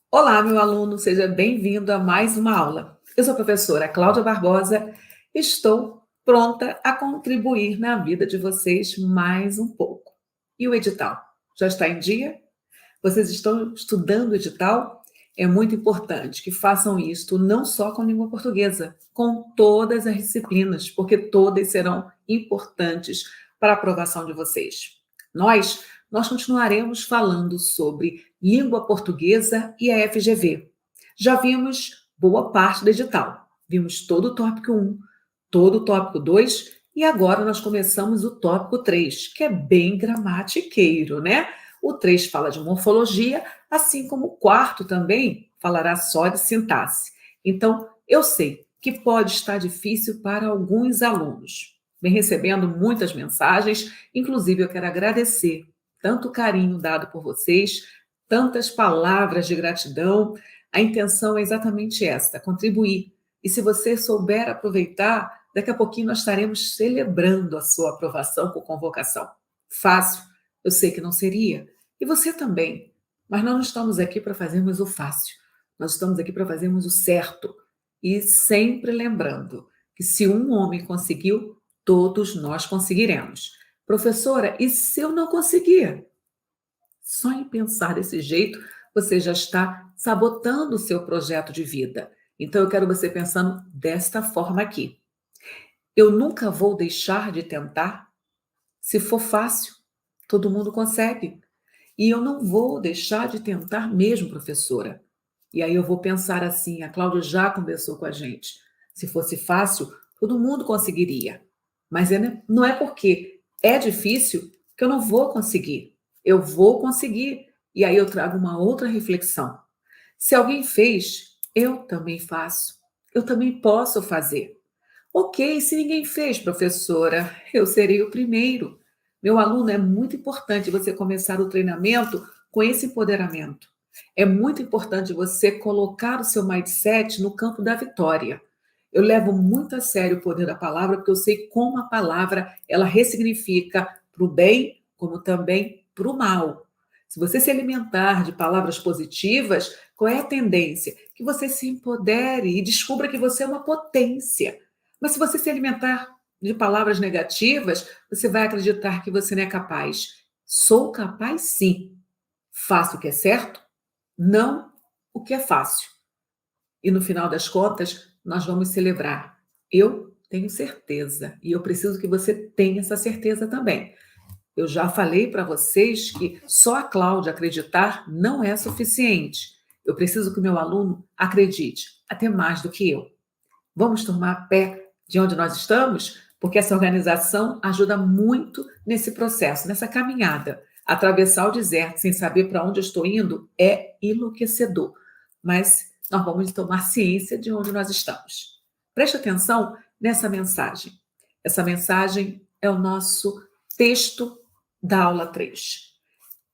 Olá, meu aluno, seja bem-vindo a mais uma aula. Eu sou a professora Cláudia Barbosa, estou pronta a contribuir na vida de vocês mais um pouco. E o edital? Já está em dia? Vocês estão estudando o edital? É muito importante que façam isto não só com língua portuguesa, com todas as disciplinas, porque todas serão importantes para a aprovação de vocês. Nós continuaremos falando sobre língua portuguesa e a FGV. Já vimos boa parte do edital. Vimos todo o tópico 1, todo o tópico 2 e agora nós começamos o tópico 3, que é bem gramatiqueiro, né? O 3 fala de morfologia, assim como o quarto também falará só de sintaxe. Então, eu sei que pode estar difícil para alguns alunos. Vem recebendo muitas mensagens, inclusive eu quero agradecer tanto carinho dado por vocês, tantas palavras de gratidão. A intenção é exatamente esta, contribuir. E se você souber aproveitar, daqui a pouquinho nós estaremos celebrando a sua aprovação com convocação. Fácil, eu sei que não seria. E você também. Mas nós não estamos aqui para fazermos o fácil. Nós estamos aqui para fazermos o certo. E sempre lembrando que se um homem conseguiu, todos nós conseguiremos. Professora, e se eu não conseguir? Só em pensar desse jeito, você já está sabotando o seu projeto de vida. Então, eu quero você pensando desta forma aqui. Eu nunca vou deixar de tentar. Se for fácil, todo mundo consegue. E eu não vou deixar de tentar mesmo, professora. E aí eu vou pensar assim, a Cláudia já conversou com a gente. Se fosse fácil, todo mundo conseguiria. Mas não é porque é difícil que eu não vou conseguir. Eu vou conseguir. E aí eu trago uma outra reflexão. Se alguém fez, eu também faço. Eu também posso fazer. Ok, se ninguém fez, professora, eu serei o primeiro. Meu aluno, é muito importante você começar o treinamento com esse empoderamento. É muito importante você colocar o seu mindset no campo da vitória. Eu levo muito a sério o poder da palavra, porque eu sei como a palavra ela ressignifica para o bem, como também para o mal. Se você se alimentar de palavras positivas, qual é a tendência? Que você se empodere e descubra que você é uma potência. Mas se você se alimentar de palavras negativas, você vai acreditar que você não é capaz. Sou capaz, sim. Faço o que é certo, não o que é fácil. E no final das contas, nós vamos celebrar. Eu tenho certeza e eu preciso que você tenha essa certeza também. Eu já falei para vocês que só a Cláudia acreditar não é suficiente. Eu preciso que o meu aluno acredite, até mais do que eu. Vamos tomar pé de onde nós estamos? Porque essa organização ajuda muito nesse processo, nessa caminhada. Atravessar o deserto sem saber para onde eu estou indo é enlouquecedor. Mas nós vamos tomar ciência de onde nós estamos. Preste atenção nessa mensagem. Essa mensagem é o nosso texto da aula 3.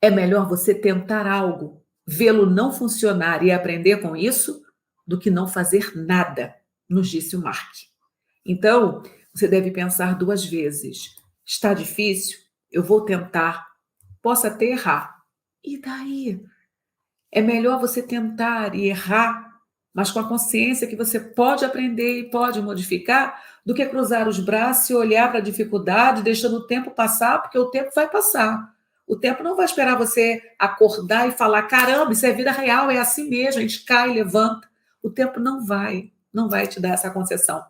É melhor você tentar algo, vê-lo não funcionar e aprender com isso, do que não fazer nada, nos disse o Mark. Então, você deve pensar duas vezes. Está difícil? Eu vou tentar. Posso até errar. E daí? É melhor você tentar e errar, mas com a consciência que você pode aprender e pode modificar, do que cruzar os braços e olhar para a dificuldade, deixando o tempo passar, porque o tempo vai passar. O tempo não vai esperar você acordar e falar: caramba, isso é vida real, é assim mesmo, a gente cai e levanta. O tempo não vai te dar essa concessão.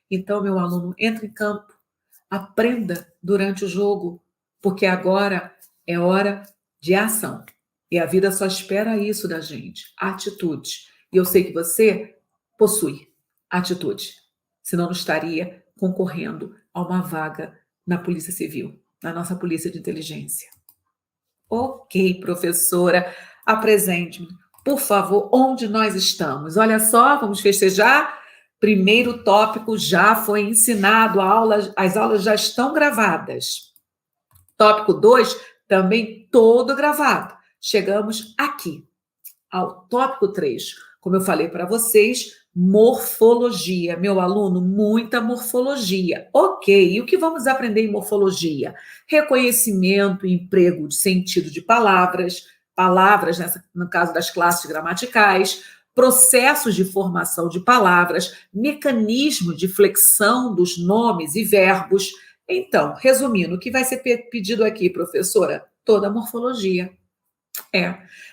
Então, meu aluno, entre em campo, aprenda durante o jogo, porque agora é hora de ação. E a vida só espera isso da gente, atitude. E eu sei que você possui atitude, senão não estaria concorrendo a uma vaga na Polícia Civil, na nossa Polícia de Inteligência. Ok, professora, apresente-me, por favor, onde nós estamos. Olha só, vamos festejar. Primeiro tópico já foi ensinado, as aulas já estão gravadas. Tópico 2, também todo gravado. Chegamos aqui, ao tópico 3. Como eu falei para vocês, morfologia. Meu aluno, muita morfologia. Ok, e o que vamos aprender em morfologia? Reconhecimento e emprego de sentido de palavras, palavras, no caso das classes gramaticais, processos de formação de palavras, mecanismo de flexão dos nomes e verbos. Então, resumindo, o que vai ser pedido aqui, professora? Toda a morfologia.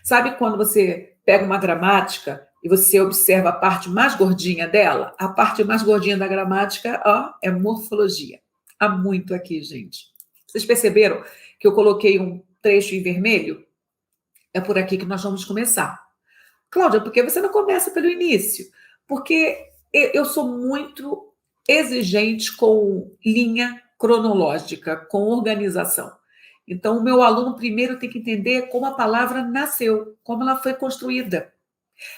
Sabe quando você pega uma gramática e você observa a parte mais gordinha dela? A parte mais gordinha da gramática, é morfologia. Há muito aqui, gente. Vocês perceberam que eu coloquei um trecho em vermelho? É por aqui que nós vamos começar. Cláudia, por que você não começa pelo início? Porque eu sou muito exigente com linha cronológica, com organização. Então, o meu aluno primeiro tem que entender como a palavra nasceu, como ela foi construída.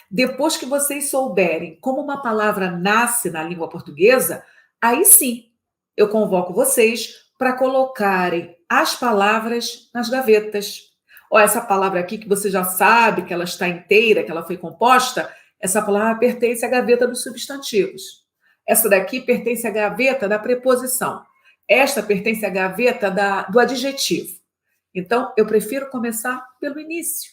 Depois que vocês souberem como uma palavra nasce na língua portuguesa, aí sim, eu convoco vocês para colocarem as palavras nas gavetas. Essa palavra aqui que você já sabe que ela está inteira, que ela foi composta, essa palavra pertence à gaveta dos substantivos. Essa daqui pertence à gaveta da preposição. Esta pertence à gaveta do adjetivo. Então, eu prefiro começar pelo início.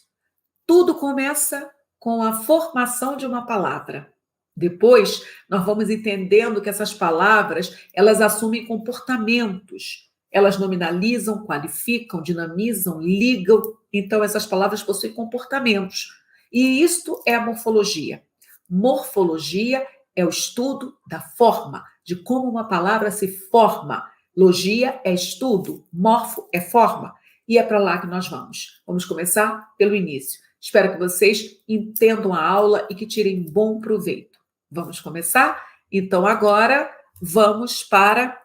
Tudo começa com a formação de uma palavra. Depois, nós vamos entendendo que essas palavras, elas assumem comportamentos. Elas nominalizam, qualificam, dinamizam, ligam. Então, essas palavras possuem comportamentos. E isto é a morfologia. Morfologia é o estudo da forma, de como uma palavra se forma. Logia é estudo, morfo é forma. E é para lá que nós vamos. Vamos começar pelo início. Espero que vocês entendam a aula e que tirem bom proveito. Vamos começar? Então, agora, vamos para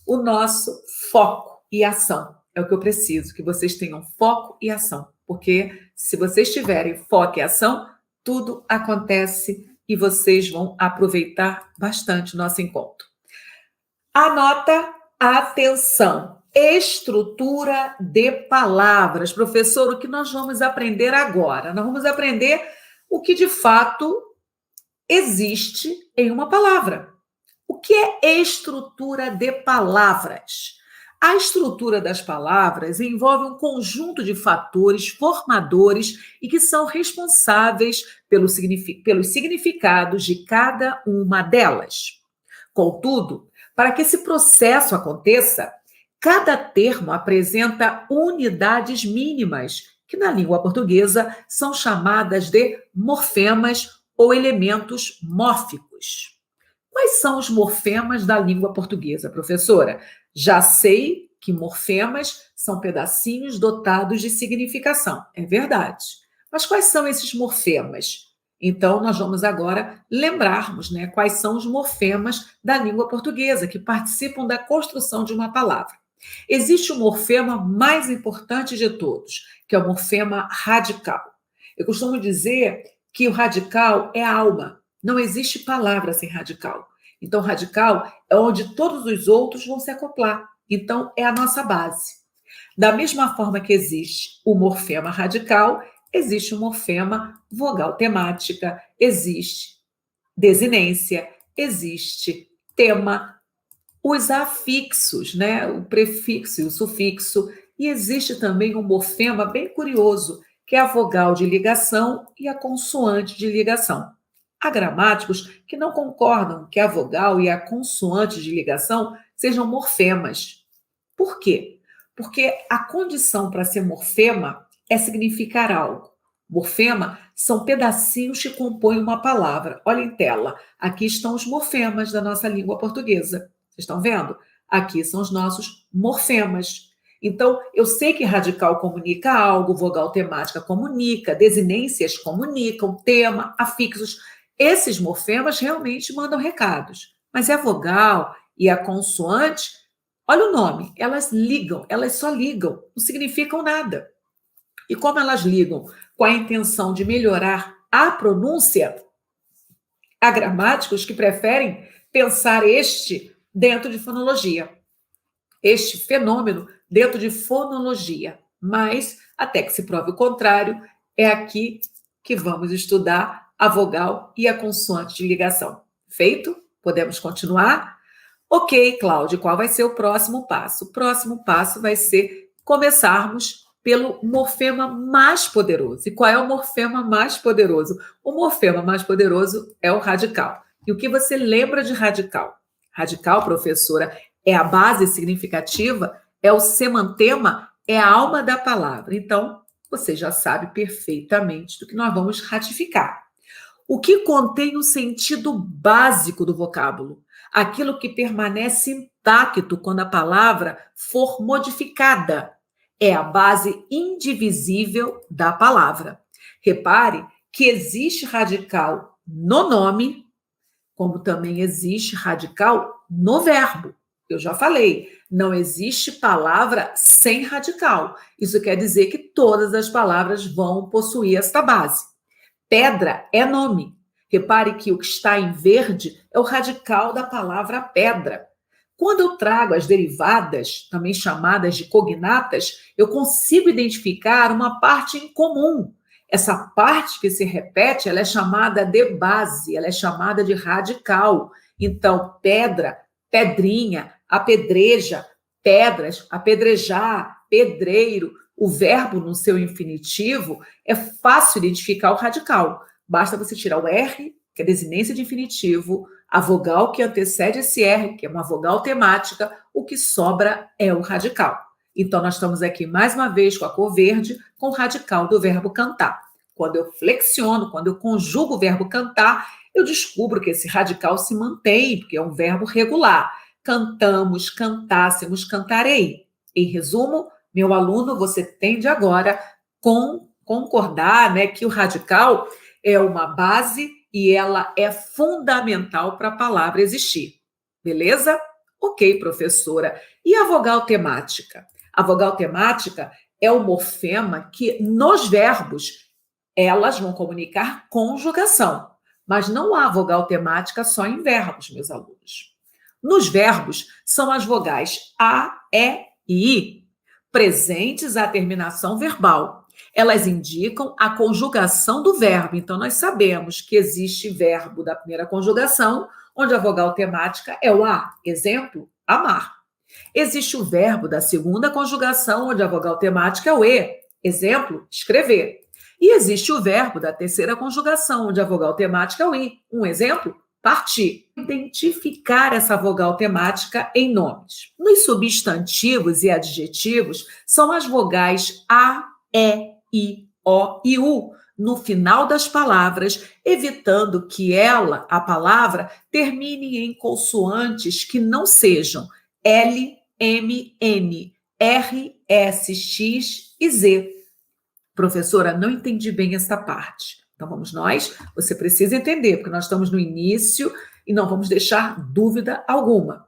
o nosso foco e ação. É o que eu preciso, que vocês tenham foco e ação. Porque se vocês tiverem foco e ação, tudo acontece e vocês vão aproveitar bastante o nosso encontro. Anota, atenção. Estrutura de palavras. Professor, o que nós vamos aprender agora? Nós vamos aprender o que de fato existe em uma palavra. O que é estrutura de palavras? A estrutura das palavras envolve um conjunto de fatores formadores e que são responsáveis pelos significados de cada uma delas. Contudo, para que esse processo aconteça, cada termo apresenta unidades mínimas, que na língua portuguesa são chamadas de morfemas ou elementos mórficos. Quais são os morfemas da língua portuguesa, professora? Já sei que morfemas são pedacinhos dotados de significação, é verdade. Mas quais são esses morfemas? Então, nós vamos agora lembrarmos, quais são os morfemas da língua portuguesa que participam da construção de uma palavra. Existe o morfema mais importante de todos, que é o morfema radical. Eu costumo dizer que o radical é a alma. Não existe palavra sem radical. Então, radical é onde todos os outros vão se acoplar. Então, é a nossa base. Da mesma forma que existe o morfema radical, existe o morfema vogal temática, existe desinência, existe tema, os afixos, o prefixo e o sufixo, e existe também um morfema bem curioso, que é a vogal de ligação e a consoante de ligação. Há gramáticos que não concordam que a vogal e a consoante de ligação sejam morfemas. Por quê? Porque a condição para ser morfema é significar algo. Morfema são pedacinhos que compõem uma palavra. Olha em tela, aqui estão os morfemas da nossa língua portuguesa. Vocês estão vendo? Aqui são os nossos morfemas. Então, eu sei que radical comunica algo, vogal temática comunica, desinências comunicam, tema, afixos. Esses morfemas realmente mandam recados. Mas é a vogal e a consoante, olha o nome, elas ligam, elas só ligam, não significam nada. E como elas ligam com a intenção de melhorar a pronúncia, há gramáticos que preferem pensar dentro de fonologia. Este fenômeno dentro de fonologia. Mas, até que se prove o contrário, é aqui que vamos estudar a vogal e a consoante de ligação. Feito? Podemos continuar? Ok, Cláudia, qual vai ser o próximo passo? O próximo passo vai ser começarmos pelo morfema mais poderoso. E qual é o morfema mais poderoso? O morfema mais poderoso é o radical. E o que você lembra de radical? Radical, professora, é a base significativa, é o semantema, é a alma da palavra. Então, você já sabe perfeitamente do que nós vamos ratificar. O que contém o sentido básico do vocábulo? Aquilo que permanece intacto quando a palavra for modificada. É a base indivisível da palavra. Repare que existe radical no nome, como também existe radical no verbo. Eu já falei, não existe palavra sem radical. Isso quer dizer que todas as palavras vão possuir esta base. Pedra é nome. Repare que o que está em verde é o radical da palavra pedra. Quando eu trago as derivadas, também chamadas de cognatas, eu consigo identificar uma parte em comum. Essa parte que se repete, ela é chamada de base, ela é chamada de radical. Então, pedra, pedrinha, apedreja, pedras, apedrejar, pedreiro. O verbo no seu infinitivo é fácil identificar o radical. Basta você tirar o R, que é desinência de infinitivo, a vogal que antecede esse R, que é uma vogal temática, o que sobra é o radical. Então, nós estamos aqui mais uma vez com a cor verde, com o radical do verbo cantar. Quando eu flexiono, quando eu conjugo o verbo cantar, eu descubro que esse radical se mantém, porque é um verbo regular. Cantamos, cantássemos, cantarei. Em resumo, meu aluno, você tende agora concordar, né, que o radical é uma base e ela é fundamental para a palavra existir. Beleza? Ok, professora. E a vogal temática? A vogal temática é o morfema que, nos verbos, elas vão comunicar conjugação. Mas não há vogal temática só em verbos, meus alunos. Nos verbos, são as vogais A, E e I, presentes à terminação verbal. Elas indicam a conjugação do verbo. Então, nós sabemos que existe verbo da primeira conjugação, onde a vogal temática é o A. Exemplo, amar. Existe o verbo da segunda conjugação, onde a vogal temática é o E. Exemplo, escrever. E existe o verbo da terceira conjugação, onde a vogal temática é o I. Um exemplo, partir. Identificar essa vogal temática em nomes. Nos substantivos e adjetivos, são as vogais A, E, I, O e U no final das palavras, evitando que a palavra, termine em consoantes que não sejam L, M, N, R, S, X e Z. Professora, não entendi bem essa parte. Então vamos nós, você precisa entender, porque nós estamos no início e não vamos deixar dúvida alguma.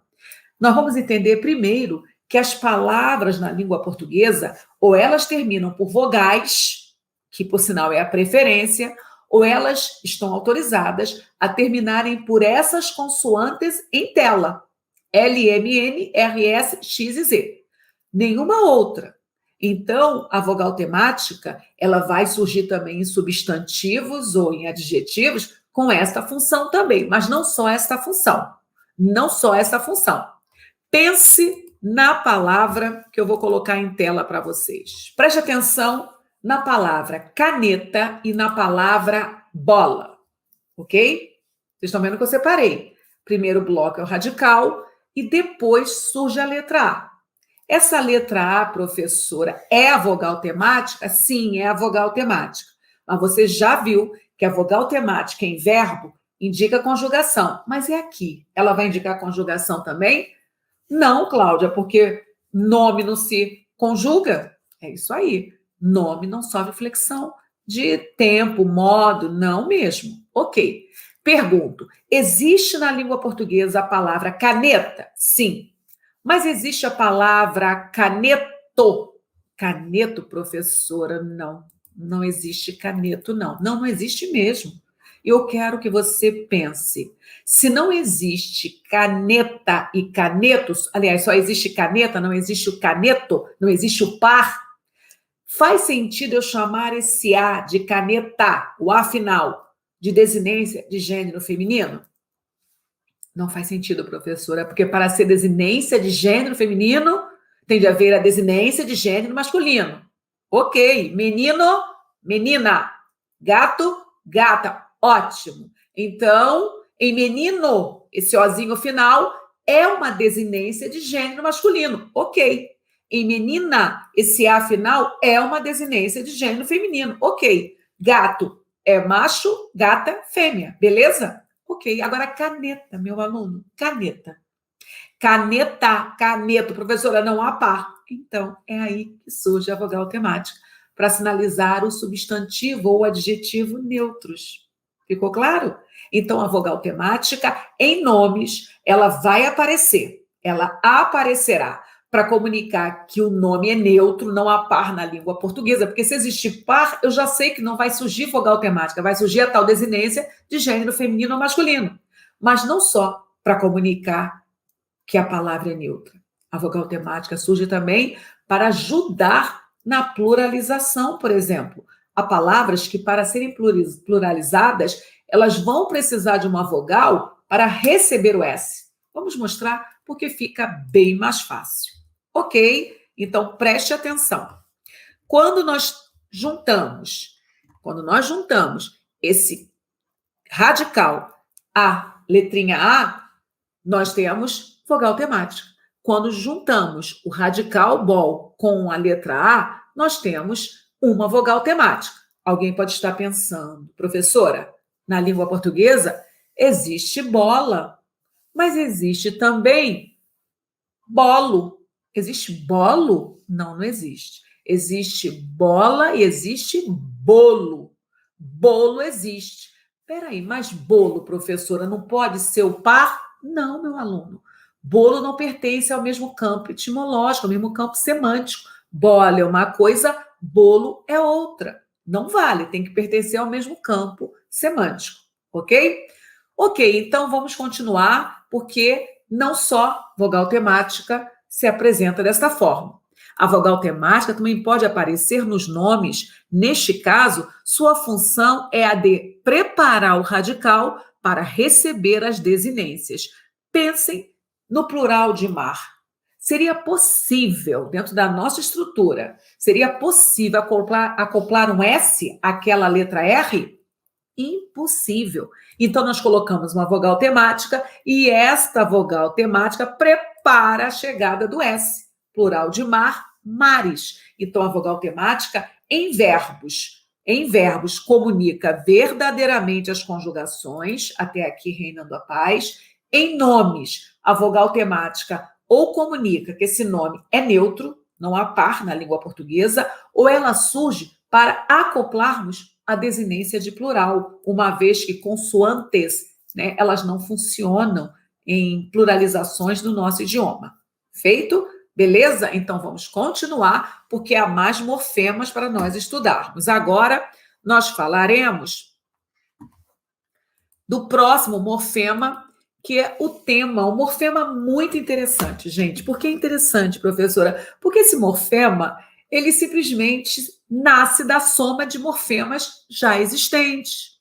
Nós vamos entender primeiro que as palavras na língua portuguesa, ou elas terminam por vogais, que por sinal é a preferência, ou elas estão autorizadas a terminarem por essas consoantes em tela. L, M, N, R, S, X e Z. Nenhuma outra. Então, a vogal temática, ela vai surgir também em substantivos ou em adjetivos com esta função também, mas não só esta função. Não só esta função. Pense na palavra que eu vou colocar em tela para vocês. Preste atenção na palavra caneta e na palavra bola, ok? Vocês estão vendo que eu separei. Primeiro bloco é o radical e depois surge a letra A. Essa letra A, professora, é a vogal temática? Sim, é a vogal temática. Mas você já viu que a vogal temática em verbo indica conjugação. Mas é aqui. Ela vai indicar conjugação também? Não, Cláudia, porque nome não se conjuga. É isso aí. Nome não sofre flexão de tempo, modo, não mesmo. Ok. Pergunto, existe na língua portuguesa a palavra caneta? Sim. Mas existe a palavra caneto? Caneto, professora? Não. Não existe caneto, não. Não, não existe mesmo. Eu quero que você pense. Se não existe caneta e canetos, aliás, só existe caneta, não existe o caneto, não existe o par, faz sentido eu chamar esse A de caneta, o A final, de desinência de gênero feminino? Não faz sentido, professora, porque para ser desinência de gênero feminino, tem de haver a desinência de gênero masculino. Ok. Menino, menina. Gato, gata. Ótimo. Então, em menino, esse ozinho final é uma desinência de gênero masculino. Ok. Em menina, esse A final é uma desinência de gênero feminino. Ok. Gato é macho, gata, fêmea. Beleza? Ok. Agora, caneta, meu aluno. Caneta. Caneta, caneto. Professora, não há par. Então, é aí que surge a vogal temática, para sinalizar o substantivo ou adjetivo neutros. Ficou claro? Então, a vogal temática, em nomes, ela vai aparecer. Ela aparecerá para comunicar que o nome é neutro, não há par na língua portuguesa, porque se existir par, eu já sei que não vai surgir vogal temática, vai surgir a tal desinência de gênero feminino ou masculino. Mas não só para comunicar que a palavra é neutra. A vogal temática surge também para ajudar na pluralização, por exemplo. Há palavras que, para serem pluralizadas, elas vão precisar de uma vogal para receber o S. Vamos mostrar porque fica bem mais fácil. Ok? Então, preste atenção. Quando nós juntamos esse radical A, letrinha A, nós temos vogal temática. Quando juntamos o radical bol com a letra A, nós temos uma vogal temática. Alguém pode estar pensando, professora, na língua portuguesa existe bola, mas existe também bolo. Existe bolo? Não, não existe. Existe bola e existe bolo. Bolo existe. Peraí, mas bolo, professora, não pode ser o par? Não, meu aluno. Bolo não pertence ao mesmo campo etimológico, ao mesmo campo semântico. Bola é uma coisa, bolo é outra. Não vale, tem que pertencer ao mesmo campo semântico, ok? Ok, então vamos continuar, porque não só vogal temática se apresenta desta forma. A vogal temática também pode aparecer nos nomes. Neste caso, sua função é a de preparar o radical para receber as desinências. Pensem no plural de mar. Seria possível, dentro da nossa estrutura, seria possível acoplar um S àquela letra R? Impossível. Então, nós colocamos uma vogal temática e esta vogal temática prepara a chegada do S. Plural de mar, mares. Então, a vogal temática em verbos comunica verdadeiramente as conjugações, até aqui reinando a paz. Em nomes, a vogal temática ou comunica que esse nome é neutro, não há par na língua portuguesa, ou ela surge para acoplarmos a desinência de plural, uma vez que consoantes, né, elas não funcionam em pluralizações do nosso idioma. Feito? Beleza? Então vamos continuar, porque há mais morfemas para nós estudarmos. Agora nós falaremos do próximo morfema, que é o tema, um morfema muito interessante, gente. Por que interessante, professora? Porque esse morfema, ele simplesmente nasce da soma de morfemas já existentes.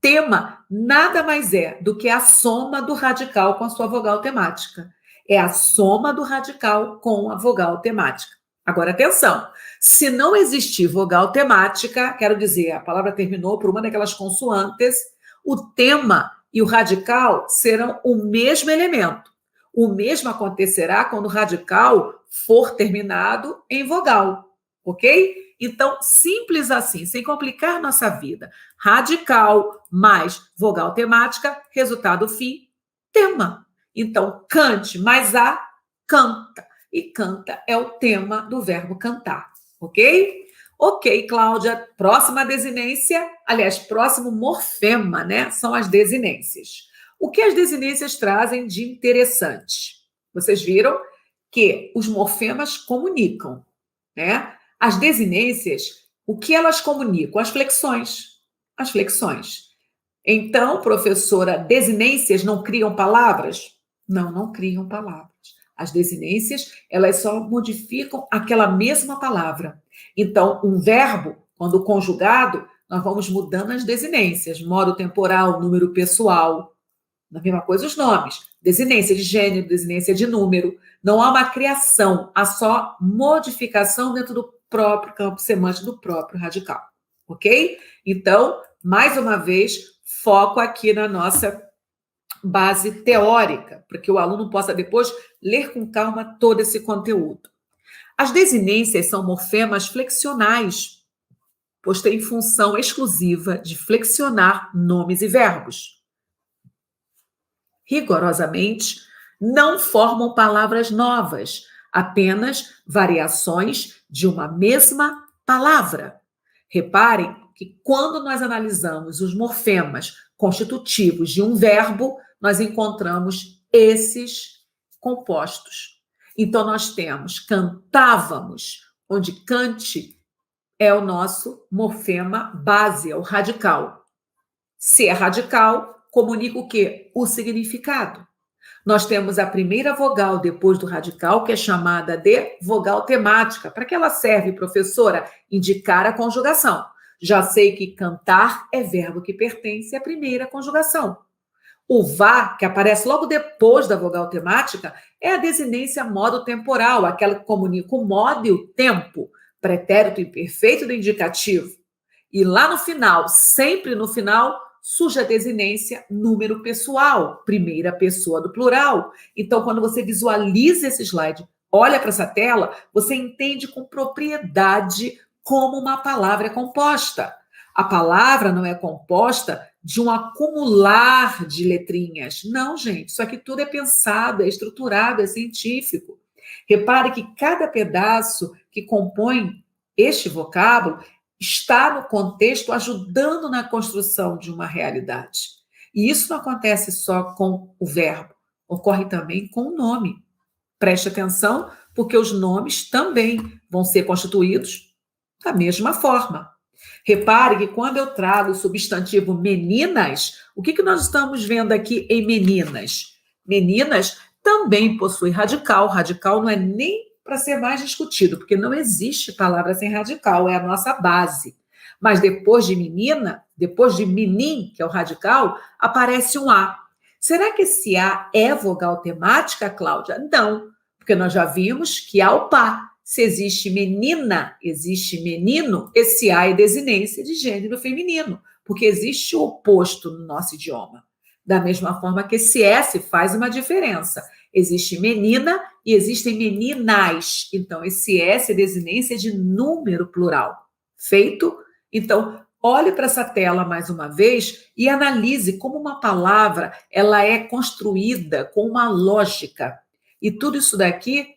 Tema nada mais é do que a soma do radical com a sua vogal temática. É a soma do radical com a vogal temática. Agora, atenção, se não existir vogal temática, quero dizer, a palavra terminou por uma daquelas consoantes, o tema e o radical serão o mesmo elemento. O mesmo acontecerá quando o radical for terminado em vogal, ok? Então, simples assim, sem complicar nossa vida. Radical mais vogal temática, resultado fim, tema. Então, cante mais a, canta. E canta é o tema do verbo cantar, ok? Ok, Cláudia, próxima desinência, aliás, próximo morfema, né? São as desinências. O que as desinências trazem de interessante? Vocês viram que os morfemas comunicam, né? As desinências, o que elas comunicam? As flexões. As flexões. Então, professora, desinências não criam palavras? Não, não criam palavras. As desinências, elas só modificam aquela mesma palavra. Então, um verbo, quando conjugado, nós vamos mudando as desinências, modo temporal, número pessoal. Na mesma coisa os nomes. Desinência de gênero, desinência de número. Não há uma criação, há só modificação dentro do próprio campo semântico do próprio radical, ok? Então, mais uma vez, foco aqui na nossa base teórica, para que o aluno possa depois ler com calma todo esse conteúdo. As desinências são morfemas flexionais, pois têm função exclusiva de flexionar nomes e verbos. Rigorosamente, não formam palavras novas, apenas variações de uma mesma palavra. Reparem que quando nós analisamos os morfemas constitutivos de um verbo, nós encontramos esses compostos. Então, nós temos cantávamos, onde cante é o nosso morfema base, é o radical. Se é radical, comunica o quê? O significado. Nós temos a primeira vogal depois do radical, que é chamada de vogal temática. Para que ela serve, professora? Indicar a conjugação. Já sei que cantar é verbo que pertence à primeira conjugação. O vá, que aparece logo depois da vogal temática, é a desinência modo temporal, aquela que comunica o modo e o tempo, pretérito imperfeito do indicativo. E lá no final, sempre no final, surge a desinência número pessoal, primeira pessoa do plural. Então, quando você visualiza esse slide, olha para essa tela, você entende com propriedade como uma palavra é composta. A palavra não é composta de um acumular de letrinhas. Não, gente, isso aqui tudo é pensado, é estruturado, é científico. Repare que cada pedaço que compõe este vocábulo está no contexto ajudando na construção de uma realidade. E isso não acontece só com o verbo, ocorre também com o nome. Preste atenção, porque os nomes também vão ser constituídos da mesma forma. Repare que quando eu trago o substantivo meninas, o que nós estamos vendo aqui em meninas? Meninas também possui radical. Radical não é nem para ser mais discutido, porque não existe palavra sem radical, é a nossa base. Mas depois de menina, depois de menin, que é o radical, aparece um A. Será que esse A é vogal temática, Cláudia? Não, porque nós já vimos que há o pá. Se existe menina, existe menino, esse A é desinência de gênero feminino, porque existe o oposto no nosso idioma. Da mesma forma que esse S faz uma diferença. Existe menina e existem meninas. Então, esse S é desinência de número plural. Feito? Então, olhe para essa tela mais uma vez e analise como uma palavra ela é construída com uma lógica. E tudo isso daqui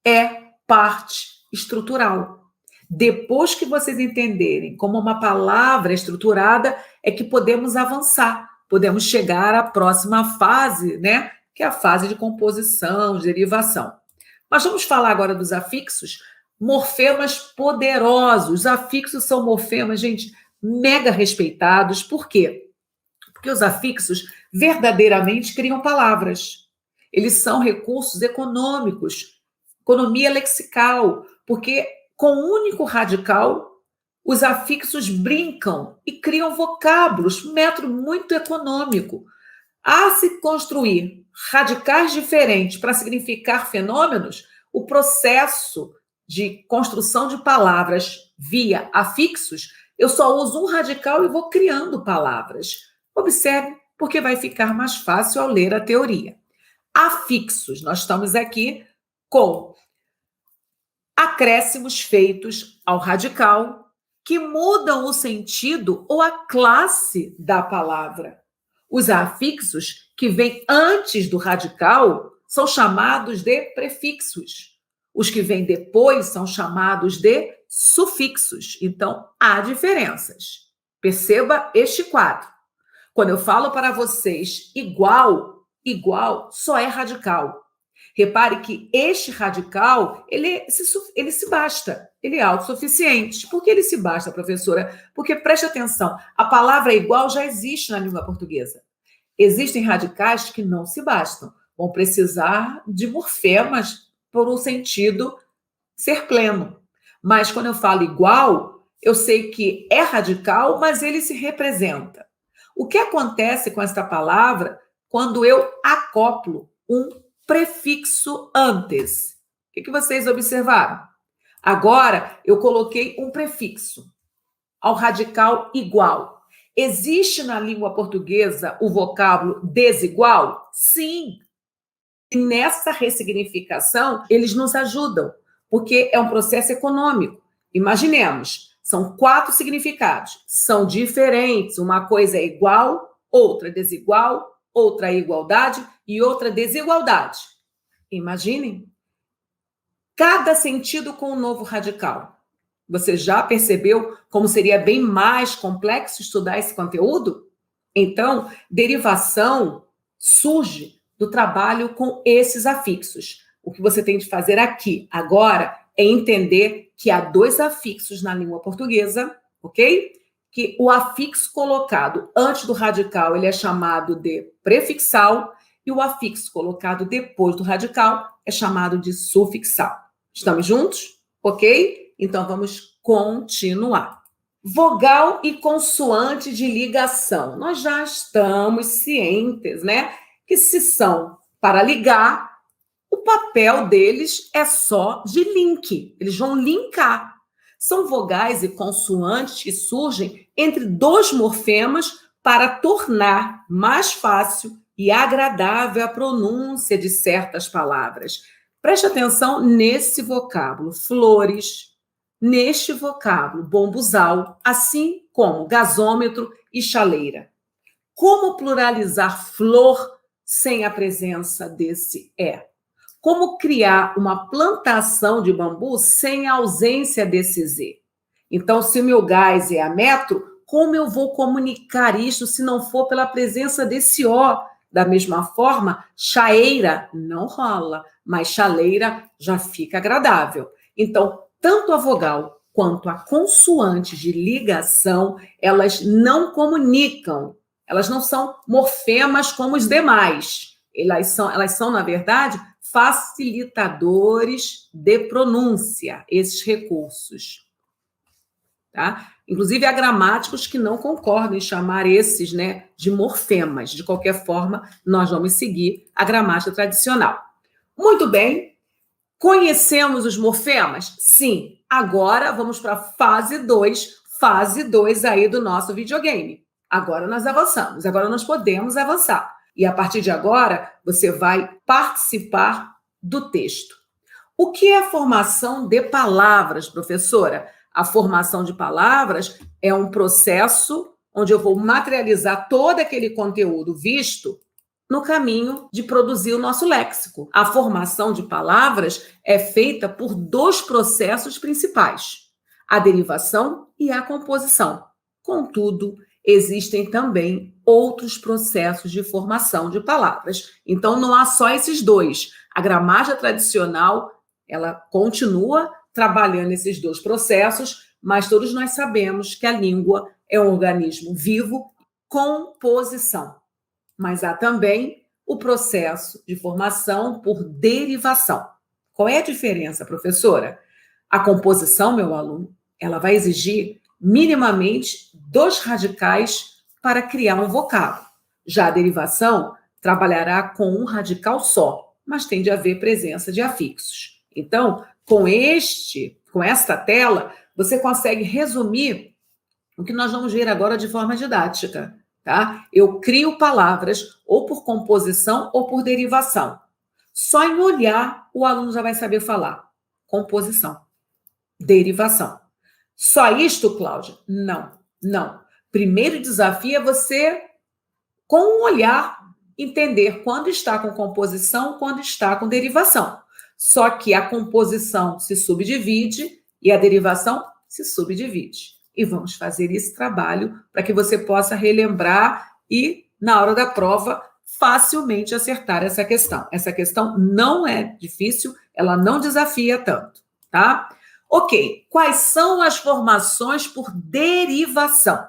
é parte estrutural. Depois que vocês entenderem como uma palavra é estruturada, é que podemos avançar, podemos chegar à próxima fase, né? Que é a fase de composição, de derivação. Mas vamos falar agora dos afixos, morfemas poderosos. Os afixos são morfemas, gente, mega respeitados. Por quê? Porque os afixos verdadeiramente criam palavras. Eles são recursos econômicos, economia lexical, porque com um único radical, os afixos brincam e criam vocábulos, método muito econômico. A se construir radicais diferentes para significar fenômenos, o processo de construção de palavras via afixos, eu só uso um radical e vou criando palavras. Observe, porque vai ficar mais fácil ao ler a teoria. Afixos, nós estamos aqui com acréscimos feitos ao radical que mudam o sentido ou a classe da palavra. Os afixos que vêm antes do radical são chamados de prefixos. Os que vêm depois são chamados de sufixos. Então, há diferenças. Perceba este quadro. Quando eu falo para vocês igual, igual só é radical. Repare que este radical, ele se basta, ele é autossuficiente. Por que ele se basta, professora? Porque, preste atenção, a palavra igual já existe na língua portuguesa. Existem radicais que não se bastam, vão precisar de morfemas por um sentido ser pleno. Mas quando eu falo igual, eu sei que é radical, mas ele se representa. O que acontece com esta palavra quando eu acoplo um prefixo antes? O que vocês observaram? Agora, eu coloquei um prefixo ao radical igual. Existe na língua portuguesa o vocábulo desigual? Sim. E nessa ressignificação, eles nos ajudam, porque é um processo econômico. Imaginemos, são 4 significados, são diferentes, uma coisa é igual, outra desigual, outra é igualdade e outra desigualdade. Imaginem, cada sentido com um novo radical. Você já percebeu como seria bem mais complexo estudar esse conteúdo? Então, derivação surge do trabalho com esses afixos. O que você tem de fazer aqui, agora, é entender que há 2 afixos na língua portuguesa, ok? Que o afixo colocado antes do radical, ele é chamado de prefixal, e o afixo colocado depois do radical é chamado de sufixal. Estamos juntos? Ok? Então, vamos continuar. Vogal e consoante de ligação. Nós já estamos cientes, né? Que se são para ligar, o papel deles é só de link. Eles vão linkar. São vogais e consoantes que surgem entre 2 morfemas para tornar mais fácil e agradável a pronúncia de certas palavras. Preste atenção nesse vocábulo, flores, neste vocábulo, bombuzal, assim como gasômetro e chaleira. Como pluralizar flor sem a presença desse é? Como criar uma plantação de bambu sem a ausência desse Z? Então, se o meu gás é a metro, como eu vou comunicar isso se não for pela presença desse O? Da mesma forma, chaeira não rola, mas chaleira já fica agradável. Então, tanto a vogal quanto a consoante de ligação, elas não comunicam, elas não são morfemas como os demais. Elas são, na verdade, facilitadores de pronúncia, esses recursos. Tá? Inclusive, há gramáticos que não concordam em chamar esses, né, de morfemas. De qualquer forma, nós vamos seguir a gramática tradicional. Muito bem. Conhecemos os morfemas? Sim. Agora vamos para a fase 2 aí do nosso videogame. Agora nós avançamos, agora nós podemos avançar. E a partir de agora, você vai participar do texto. O que é a formação de palavras, professora? A formação de palavras é um processo onde eu vou materializar todo aquele conteúdo visto no caminho de produzir o nosso léxico. A formação de palavras é feita por 2 processos principais: a derivação e a composição. Contudo, existem também outros processos de formação de palavras. Então, não há só esses 2. A gramática tradicional, ela continua trabalhando esses 2 processos, mas todos nós sabemos que a língua é um organismo vivo, composição. Mas há também o processo de formação por derivação. Qual é a diferença, professora? A composição, meu aluno, ela vai exigir minimamente 2 radicais para criar um vocábulo. Já a derivação trabalhará com um radical só, mas tem de haver presença de afixos. Então, com esta tela, você consegue resumir o que nós vamos ver agora de forma didática. Tá? Eu crio palavras ou por composição ou por derivação. Só em olhar o aluno já vai saber falar. Composição, derivação. Só isto, Cláudia? Não. Primeiro desafio é você, com um olhar, entender quando está com composição, quando está com derivação. Só que a composição se subdivide e a derivação se subdivide. E vamos fazer esse trabalho para que você possa relembrar e, na hora da prova, facilmente acertar essa questão. Essa questão não é difícil, ela não desafia tanto, tá? Ok, quais são as formações por derivação?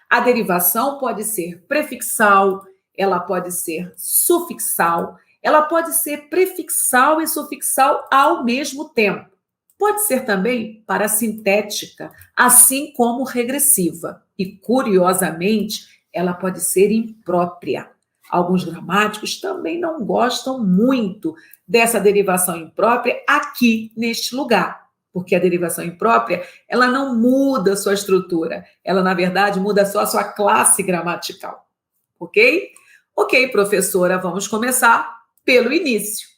A derivação pode ser prefixal, ela pode ser sufixal, ela pode ser prefixal e sufixal ao mesmo tempo. Pode ser também parasintética, assim como regressiva. E, curiosamente, ela pode ser imprópria. Alguns gramáticos também não gostam muito dessa derivação imprópria aqui neste lugar, Porque a derivação imprópria, ela não muda a sua estrutura. Ela, na verdade, muda só a sua classe gramatical. Ok? Ok, professora, vamos começar pelo início.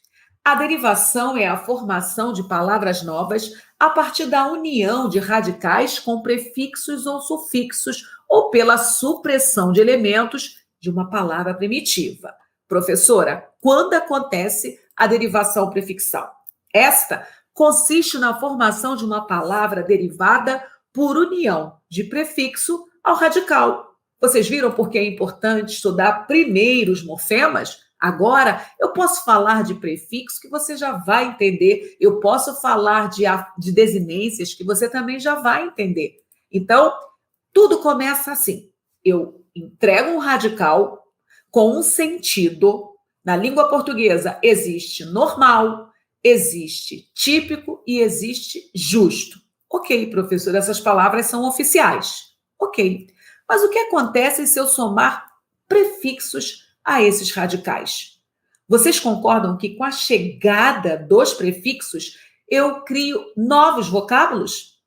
A derivação é a formação de palavras novas a partir da união de radicais com prefixos ou sufixos ou pela supressão de elementos de uma palavra primitiva. Professora, quando acontece a derivação prefixal? Esta consiste na formação de uma palavra derivada por união de prefixo ao radical. Vocês viram por que é importante estudar primeiro os morfemas? Agora, eu posso falar de prefixo que você já vai entender. Eu posso falar de desinências que você também já vai entender. Então, tudo começa assim. Eu entrego um radical com um sentido. Na língua portuguesa, existe normal, existe típico e existe justo. Ok, professor, essas palavras são oficiais. Ok. Mas o que acontece se eu somar prefixos a esses radicais? Vocês concordam que com a chegada dos prefixos eu crio novos vocábulos?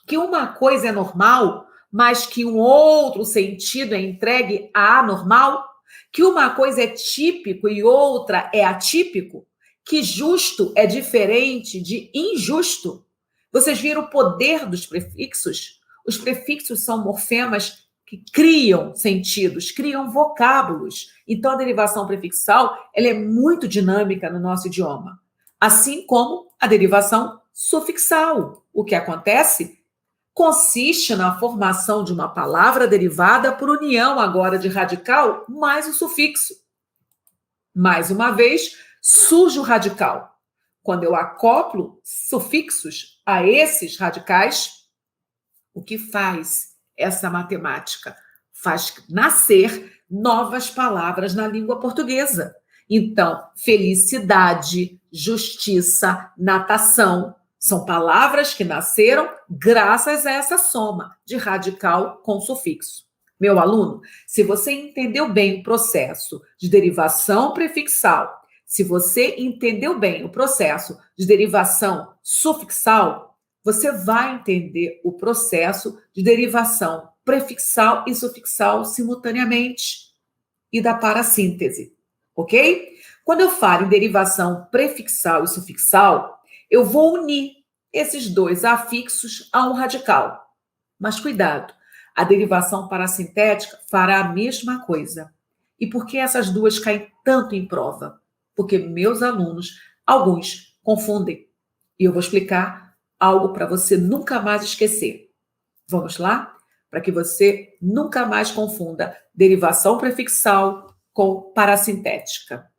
Que uma coisa é normal, mas que um outro sentido é entregue a anormal? Que uma coisa é típico e outra é atípico? Que justo é diferente de injusto? Vocês viram o poder dos prefixos? Os prefixos são morfemas que criam sentidos, criam vocábulos. Então, a derivação prefixal ela é muito dinâmica no nosso idioma. Assim como a derivação sufixal. O que acontece? Consiste na formação de uma palavra derivada por união agora de radical mais o sufixo. Mais uma vez, surge o radical. Quando eu acoplo sufixos a esses radicais, o que faz essa matemática? Faz nascer novas palavras na língua portuguesa. Então, felicidade, justiça, natação, são palavras que nasceram graças a essa soma de radical com sufixo. Meu aluno, se você entendeu bem o processo de derivação prefixal, se você entendeu bem o processo de derivação sufixal, você vai entender o processo de derivação prefixal e sufixal simultaneamente e da parassíntese, ok? Quando eu falo em derivação prefixal e sufixal, eu vou unir esses dois afixos a um radical. Mas cuidado, a derivação parassintética fará a mesma coisa. E por que essas duas caem tanto em prova? Porque meus alunos, alguns, confundem. E eu vou explicar algo para você nunca mais esquecer. Vamos lá? Para que você nunca mais confunda derivação prefixal com parassintética.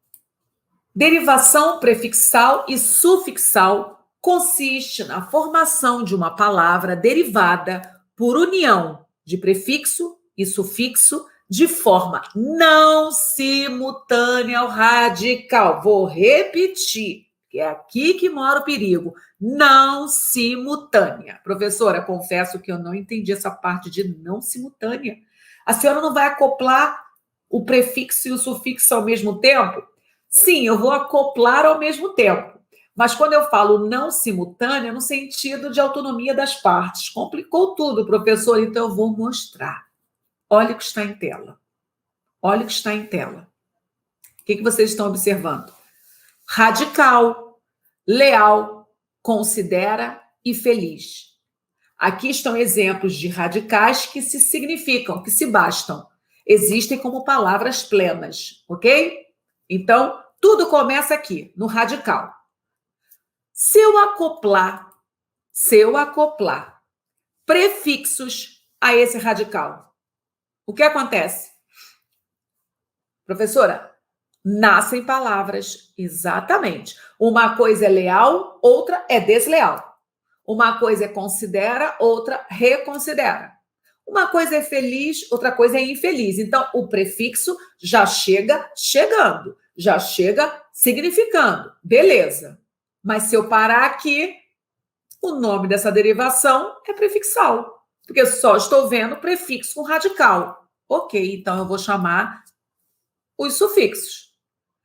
Derivação prefixal e sufixal consiste na formação de uma palavra derivada por união de prefixo e sufixo de forma não simultânea ao radical. Vou repetir, que é aqui que mora o perigo. Não simultânea. Professora, confesso que eu não entendi essa parte de não simultânea. A senhora não vai acoplar o prefixo e o sufixo ao mesmo tempo? Sim, eu vou acoplar ao mesmo tempo. Mas quando eu falo não simultânea, no sentido de autonomia das partes. Complicou tudo, professor, então eu vou mostrar. Olha o que está em tela. Olha o que está em tela. O que vocês estão observando? Radical, leal, considera e feliz. Aqui estão exemplos de radicais que se significam, que se bastam. Existem como palavras plenas, ok? Então, tudo começa aqui, no radical. Se eu acoplar prefixos a esse radical, o que acontece? Professora, nascem palavras, exatamente. Uma coisa é leal, outra é desleal. Uma coisa é considera, outra reconsidera. Uma coisa é feliz, outra coisa é infeliz. Então, o prefixo já chega chegando, já chega significando. Beleza. Mas se eu parar aqui, o nome dessa derivação é prefixal, porque só estou vendo prefixo com radical. Ok, então eu vou chamar os sufixos.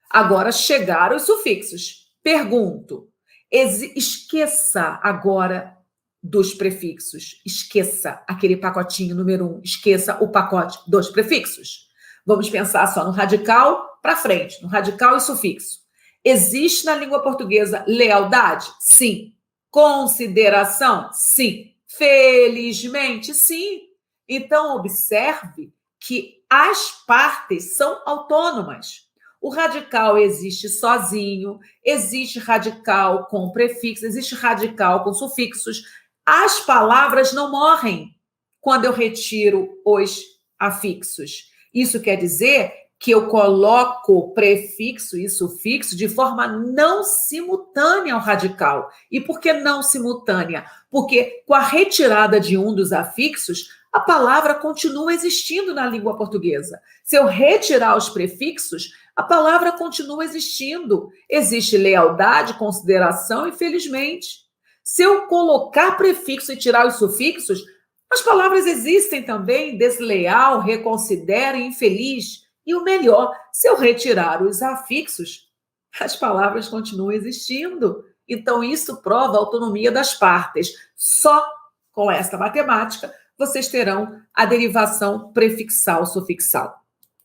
Agora chegaram os sufixos. Pergunto, Esqueça agora dos prefixos. Esqueça aquele pacotinho número 1. Esqueça o pacote dos prefixos. Vamos pensar só no radical para frente, no radical e sufixo. Existe na língua portuguesa lealdade? Sim. Consideração? Sim. Felizmente? Sim. Então, observe que as partes são autônomas. O radical existe sozinho, existe radical com prefixos, existe radical com sufixos. As palavras não morrem quando eu retiro os afixos. Isso quer dizer que eu coloco prefixo e sufixo de forma não simultânea ao radical. E por que não simultânea? Porque com a retirada de um dos afixos, a palavra continua existindo na língua portuguesa. Se eu retirar os prefixos, a palavra continua existindo. Existe lealdade, consideração e felizmente. Se eu colocar prefixo e tirar os sufixos, as palavras existem também, desleal, reconsidera e infeliz. E o melhor, se eu retirar os afixos, as palavras continuam existindo. Então, isso prova a autonomia das partes. Só com esta matemática, vocês terão a derivação prefixal-sufixal.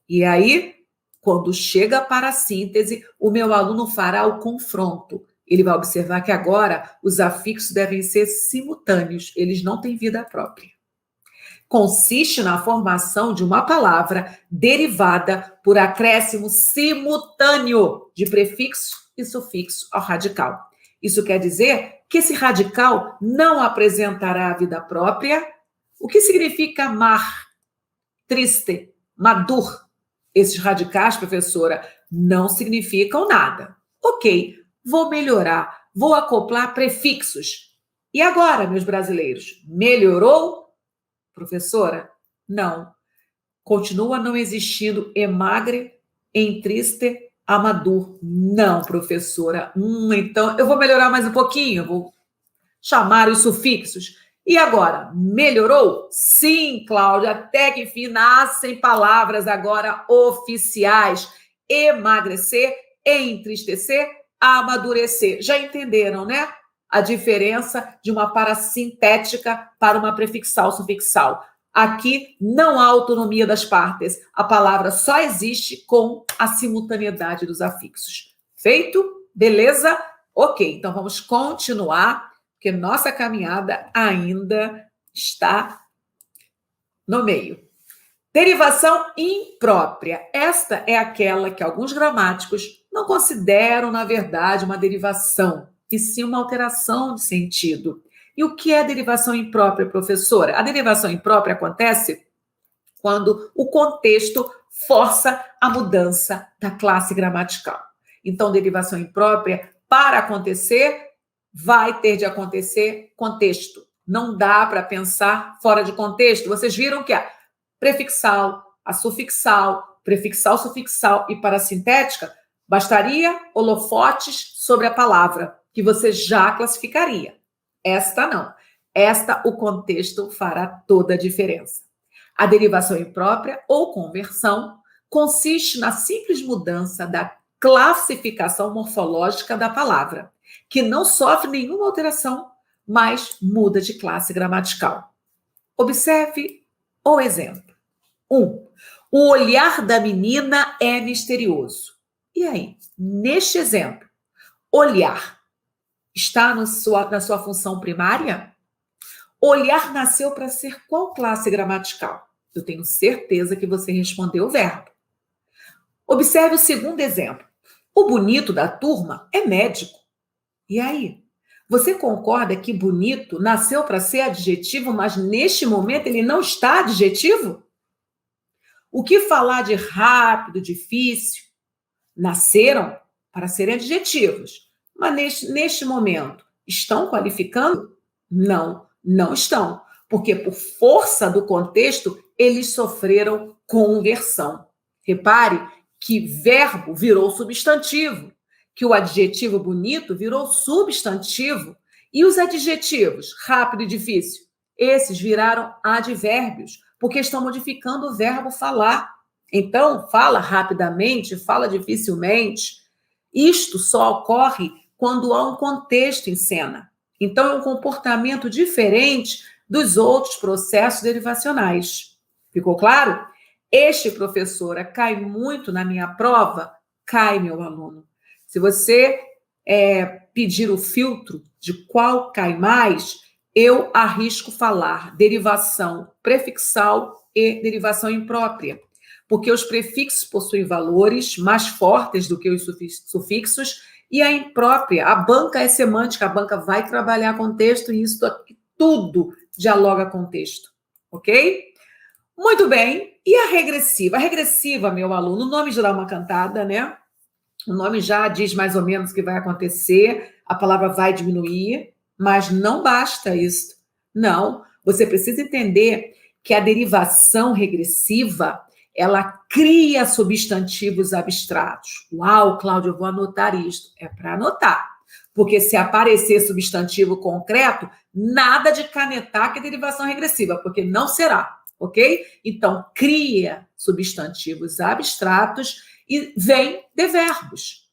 E aí, quando chega para a síntese, o meu aluno fará o confronto. Ele vai observar que agora os afixos devem ser simultâneos, eles não têm vida própria. Consiste na formação de uma palavra derivada por acréscimo simultâneo de prefixo e sufixo ao radical. Isso quer dizer que esse radical não apresentará vida própria. O que significa amar, triste, madur? Esses radicais, professora, não significam nada. Ok, vou melhorar, vou acoplar prefixos. E agora, meus brasileiros, melhorou? Professora, não. Continua não existindo emagre, entriste, amadur. Não, professora. Então, eu vou melhorar mais um pouquinho, vou chamar os sufixos. E agora, melhorou? Sim, Cláudia, até que enfim nascem palavras agora oficiais. Emagrecer, entristecer, amadurecer. Já entenderam, né? A diferença de uma parasintética para uma prefixal-sufixal. Aqui não há autonomia das partes. A palavra só existe com a simultaneidade dos afixos. Feito? Beleza? Ok, então vamos continuar, porque nossa caminhada ainda está no meio. Derivação imprópria. Esta é aquela que alguns gramáticos não consideram, na verdade, uma derivação, e sim uma alteração de sentido. E o que é derivação imprópria, professora? A derivação imprópria acontece quando o contexto força a mudança da classe gramatical. Então, derivação imprópria, para acontecer, vai ter de acontecer contexto. Não dá para pensar fora de contexto. Vocês viram que a prefixal, a sufixal, prefixal, sufixal e parasintética, bastaria holofotes sobre a palavra, que você já classificaria. Esta não. Esta, o contexto fará toda a diferença. A derivação imprópria ou conversão consiste na simples mudança da classificação morfológica da palavra, que não sofre nenhuma alteração, mas muda de classe gramatical. Observe o exemplo. 1. O olhar da menina é misterioso. E aí, neste exemplo, olhar está na sua função primária? Olhar nasceu para ser qual classe gramatical? Eu tenho certeza que você respondeu o verbo. Observe o segundo exemplo. O bonito da turma é médico. E aí? Você concorda que bonito nasceu para ser adjetivo, mas neste momento ele não está adjetivo? O que falar de rápido, difícil? Nasceram para serem adjetivos. Mas neste momento, estão qualificando? Não, não estão. Porque por força do contexto, eles sofreram conversão. Repare que verbo virou substantivo, que o adjetivo bonito virou substantivo. E os adjetivos, rápido e difícil, esses viraram advérbios, porque estão modificando o verbo falar. Então, fala rapidamente, fala dificilmente. Isto só ocorre quando há um contexto em cena. Então, é um comportamento diferente dos outros processos derivacionais. Ficou claro? Este, professora, cai muito na minha prova? Cai, meu aluno. Se você pedir o filtro de qual cai mais, eu arrisco falar derivação prefixal e derivação imprópria, porque os prefixos possuem valores mais fortes do que os sufixos, e a imprópria, a banca é semântica, a banca vai trabalhar contexto, e isso aqui, tudo dialoga com texto, ok? Muito bem, e a regressiva? A regressiva, meu aluno, o nome já dá uma cantada, né? O nome já diz mais ou menos o que vai acontecer, a palavra vai diminuir, mas não basta isso. Não, você precisa entender que a derivação regressiva, ela cria substantivos abstratos. Uau, Cláudia, eu vou anotar isto. É para anotar. Porque se aparecer substantivo concreto, nada de canetar que é derivação regressiva, porque não será, ok? Então, cria substantivos abstratos e vem de verbos.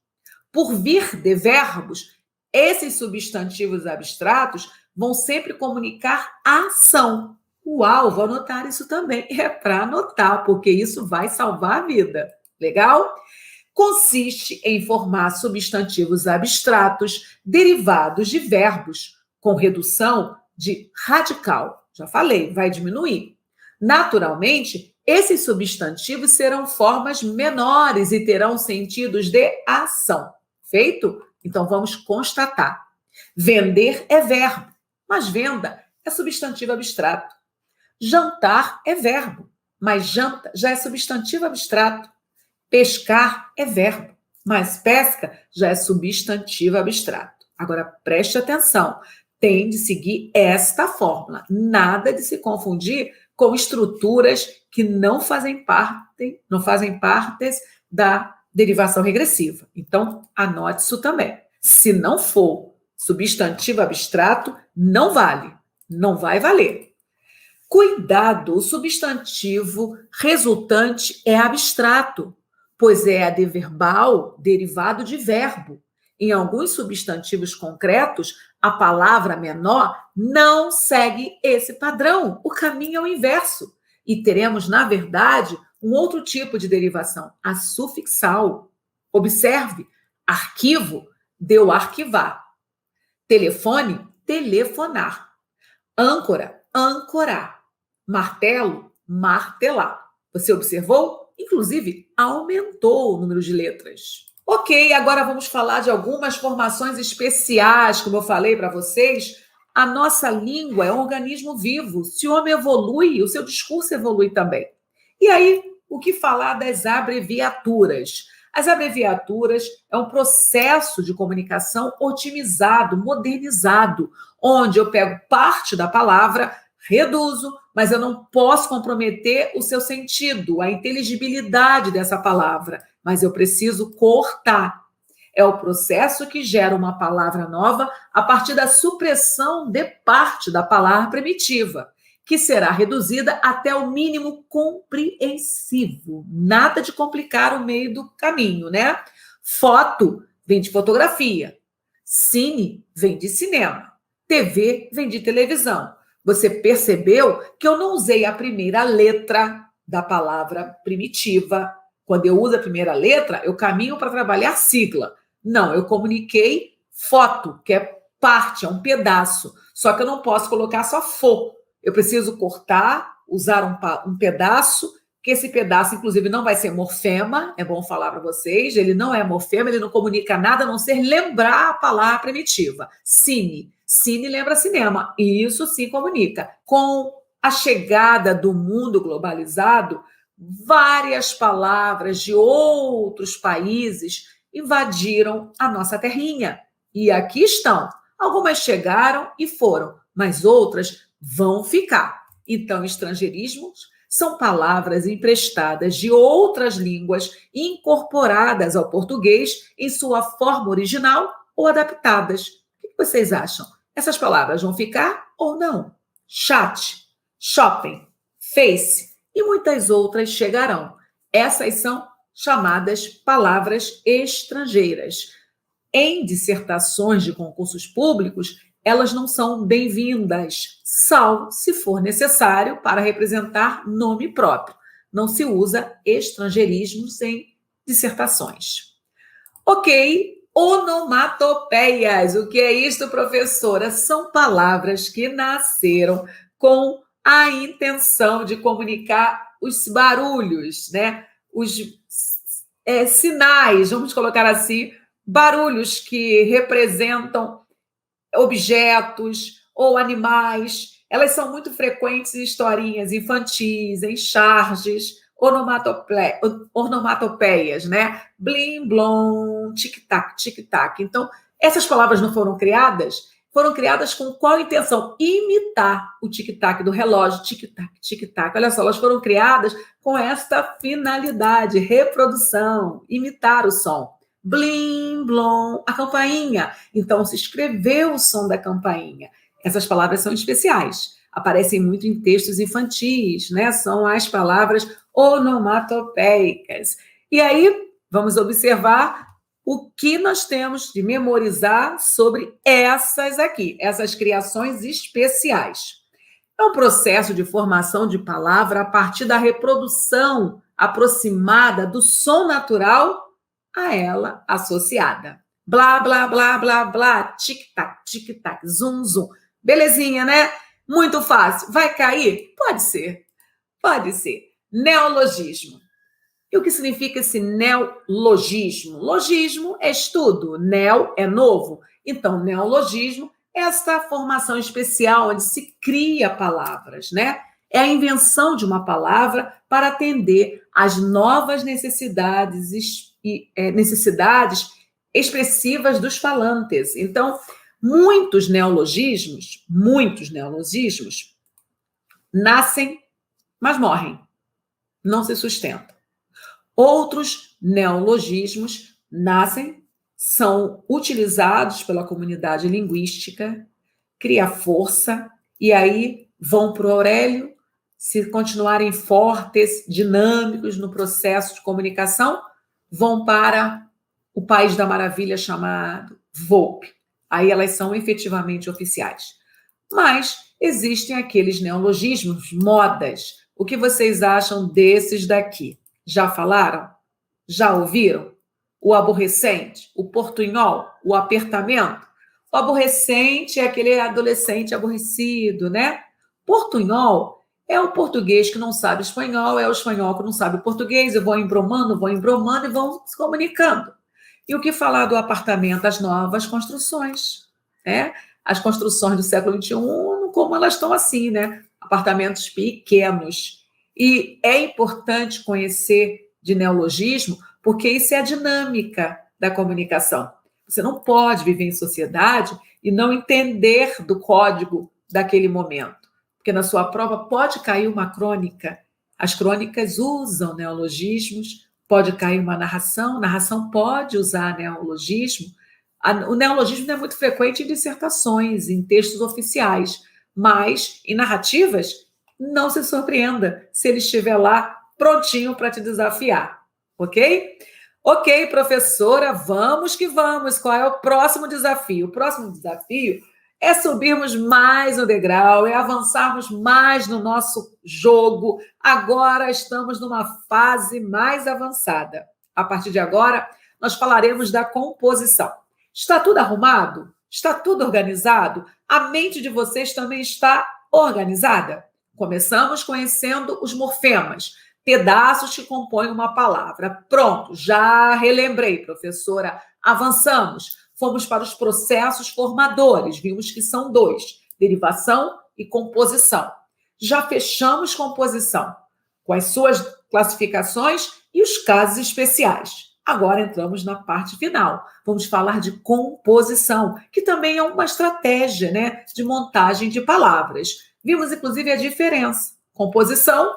Por vir de verbos, esses substantivos abstratos vão sempre comunicar ação. Uau, vou anotar isso também. É para anotar, porque isso vai salvar a vida. Legal? Consiste em formar substantivos abstratos derivados de verbos, com redução de radical. Já falei, vai diminuir. Naturalmente, esses substantivos serão formas menores e terão sentidos de ação. Feito? Então vamos constatar. Vender é verbo, mas venda é substantivo abstrato. Jantar é verbo, mas janta já é substantivo abstrato. Pescar é verbo, mas pesca já é substantivo abstrato. Agora preste atenção, tem de seguir esta fórmula, nada de se confundir com estruturas que não fazem parte da derivação regressiva. Então, anote isso também. Se não for substantivo abstrato, não vale, não vai valer. Cuidado, o substantivo resultante é abstrato, pois é adverbal derivado de verbo. Em alguns substantivos concretos, a palavra menor não segue esse padrão. O caminho é o inverso. E teremos, na verdade, um outro tipo de derivação, a sufixal. Observe, arquivo, deu arquivar. Telefone, telefonar. Âncora, ancorar. Martelo, martelar. Você observou? Inclusive, aumentou o número de letras. Ok, agora vamos falar de algumas formações especiais, como eu falei para vocês. A nossa língua é um organismo vivo. Se o homem evolui, o seu discurso evolui também. E aí, o que falar das abreviaturas? As abreviaturas é um processo de comunicação otimizado, modernizado, onde eu pego parte da palavra, reduzo, mas eu não posso comprometer o seu sentido, a inteligibilidade dessa palavra, mas eu preciso cortar. É o processo que gera uma palavra nova a partir da supressão de parte da palavra primitiva, que será reduzida até o mínimo compreensível. Nada de complicar o meio do caminho, né? Foto vem de fotografia. Cine vem de cinema. TV vem de televisão. Você percebeu que eu não usei a primeira letra da palavra primitiva. Quando eu uso a primeira letra, eu caminho para trabalhar sigla. Não, eu comuniquei foto, que é parte, é um pedaço. Só que eu não posso colocar só fo. Eu preciso cortar, usar um pedaço, que esse pedaço, inclusive, não vai ser morfema, é bom falar para vocês, ele não é morfema, ele não comunica nada a não ser lembrar a palavra primitiva. Cine. Cine lembra cinema, e isso sim comunica. Com a chegada do mundo globalizado, várias palavras de outros países invadiram a nossa terrinha. E aqui estão. Algumas chegaram e foram, mas outras vão ficar. Então, estrangeirismos são palavras emprestadas de outras línguas e incorporadas ao português em sua forma original ou adaptadas. O que vocês acham? Essas palavras vão ficar ou não? Chat, shopping, face e muitas outras chegarão. Essas são chamadas palavras estrangeiras. em dissertações de concursos públicos, elas não são bem-vindas, salvo se for necessário para representar nome próprio. Não se usa estrangeirismos em dissertações. Ok, onomatopeias. O que é isso, professora? São palavras que nasceram com a intenção de comunicar os barulhos, né? Os sinais, vamos colocar assim, barulhos que representam objetos ou animais. Elas são muito frequentes em historinhas infantis, em charges, onomatopeias, né? Blim, blom, tic-tac, tic-tac. Então, essas palavras não foram criadas? Foram criadas com qual intenção? Imitar o tic-tac do relógio, tic-tac, tic-tac. Olha só, elas foram criadas com esta finalidade, reprodução, imitar o som. Blim, blom, a campainha. Então, se escreveu o som da campainha. Essas palavras são especiais. Aparecem muito em textos infantis, né? São as palavras onomatopeicas. E aí, vamos observar o que nós temos de memorizar sobre essas aqui, essas criações especiais. É um processo de formação de palavra a partir da reprodução aproximada do som natural a ela associada. Blá, blá, blá, blá, blá, tic-tac, tic-tac, zum, zum. Belezinha, né? Muito fácil. Vai cair? Pode ser. Pode ser. Neologismo. E o que significa esse neologismo? Logismo é estudo, neo é novo. Então, neologismo é esta formação especial onde se cria palavras, né? É a invenção de uma palavra para atender às novas necessidades expressivas dos falantes. Então, muitos neologismos nascem, mas morrem, não se sustentam. Outros neologismos nascem, são utilizados pela comunidade linguística, cria força, e aí vão para o Aurélio, se continuarem fortes, dinâmicos no processo de comunicação, vão para o País da Maravilha chamado Volpe. Aí elas são efetivamente oficiais. Mas existem aqueles neologismos, modas. O que vocês acham desses daqui? Já falaram? Já ouviram? O aborrecente, o portunhol, o apertamento. O aborrecente é aquele adolescente aborrecido, né? Portunhol é o português que não sabe espanhol, é o espanhol que não sabe português, e vão embromando e vão se comunicando. E o que falar do apartamento? As novas construções, né? As construções do século XXI, como elas estão assim, né? Apartamentos pequenos. E é importante conhecer de neologismo, porque isso é a dinâmica da comunicação. Você não pode viver em sociedade e não entender do código daquele momento. Porque na sua prova pode cair uma crônica. As crônicas usam neologismos, pode cair uma narração pode usar neologismo. O neologismo não é muito frequente em dissertações, em textos oficiais, mas em narrativas, não se surpreenda se ele estiver lá prontinho para te desafiar, ok? Ok, professora, vamos que vamos. Qual é o próximo desafio? O próximo desafio é subirmos mais um degrau, é avançarmos mais no nosso jogo. Agora estamos numa fase mais avançada. A partir de agora, nós falaremos da composição. Está tudo arrumado? Está tudo organizado? A mente de vocês também está organizada? Começamos conhecendo os morfemas, pedaços que compõem uma palavra. Pronto, já relembrei, professora. Avançamos. Fomos para os processos formadores. Vimos que são dois, derivação e composição. Já fechamos composição, com as suas classificações e os casos especiais. Agora entramos na parte final. Vamos falar de composição, que também é uma estratégia, né, de montagem de palavras. Vimos, inclusive, a diferença. Composição,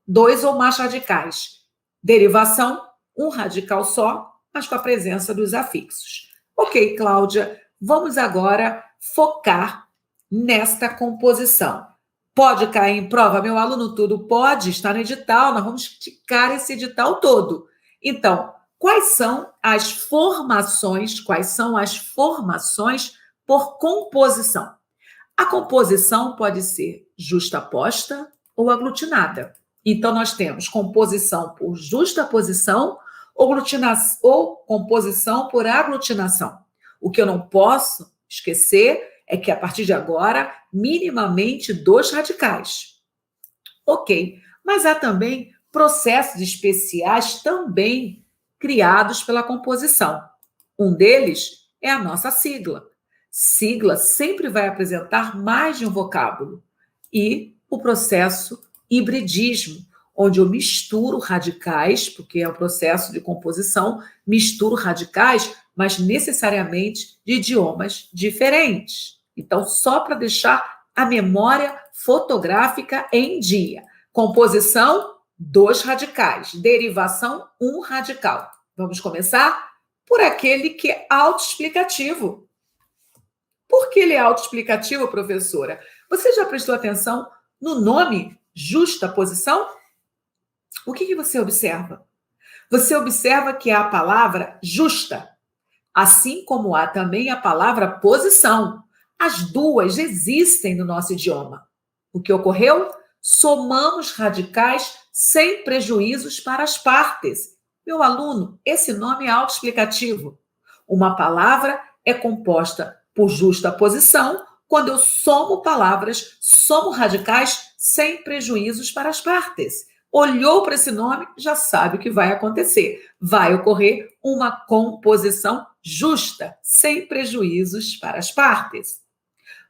2 ou mais radicais. Derivação, 1 radical só, mas com a presença dos afixos. Ok, Cláudia, vamos agora focar nesta composição. Pode cair em prova, meu aluno? Tudo pode, está no edital, nós vamos esticar esse edital todo. Então, Quais são as formações por composição? A composição pode ser justaposta ou aglutinada. Então, nós temos composição por justaposição ou composição por aglutinação. O que eu não posso esquecer é que, a partir de agora, minimamente 2 radicais. Ok, mas há também processos especiais também criados pela composição. Um deles é a nossa sigla. Sigla sempre vai apresentar mais de um vocábulo. E o processo hibridismo, onde eu misturo radicais, porque é um processo de composição, misturo radicais, mas necessariamente de idiomas diferentes. Então, só para deixar a memória fotográfica em dia. Composição, 2 radicais. Derivação, 1 radical. Vamos começar por aquele que é autoexplicativo. Por que ele é autoexplicativo, professora? Você já prestou atenção no nome justaposição? O que você observa? Você observa que há a palavra justa, assim como há também a palavra posição. As duas existem no nosso idioma. O que ocorreu? Somamos radicais sem prejuízos para as partes. Meu aluno, esse nome é autoexplicativo. Uma palavra é composta por justaposição quando eu somo palavras, somo radicais sem prejuízos para as partes. Olhou para esse nome, já sabe o que vai acontecer. Vai ocorrer uma composição justa, sem prejuízos para as partes.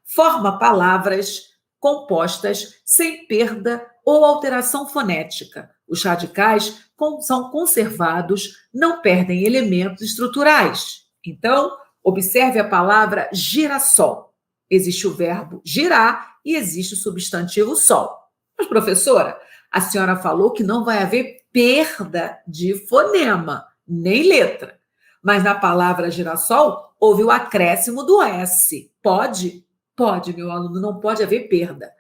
Forma palavras compostas sem perda ou alteração fonética. Os radicais são conservados, não perdem elementos estruturais. Então, observe a palavra girassol. Existe o verbo girar e existe o substantivo sol. Mas, professora, a senhora falou que não vai haver perda de fonema, nem letra. Mas na palavra girassol, houve o acréscimo do S. Pode? Pode, meu aluno, não pode haver perda.